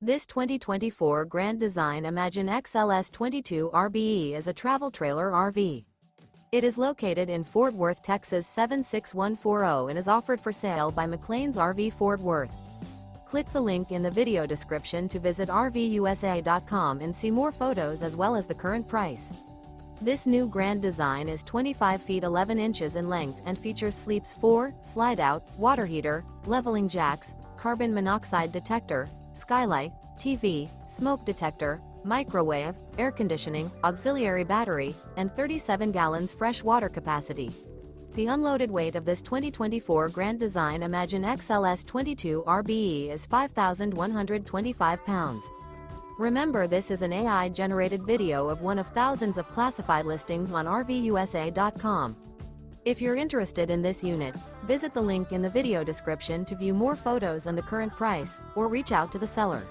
This 2024 Grand Design Imagine XLS 22 RBE is a travel trailer RV. It is located in Fort Worth, Texas 76140 and is offered for sale by McClain's RV Fort Worth. Click the link in the video description to visit RVUSA.com and see more photos as well as the current price. This new Grand Design is 25 feet 11 inches in length and features sleeps 4, slide-out, water heater, leveling jacks, carbon monoxide detector, Skylight, TV, smoke detector, microwave, air conditioning, auxiliary battery, and 37 gallons fresh water capacity. The unloaded weight of this 2024 Grand Design Imagine XLS 22 RBE is 5,125 pounds. Remember, this is an AI-generated video of one of thousands of classified listings on RVUSA.com. If you're interested in this unit, visit the link in the video description to view more photos and the current price, or reach out to the seller.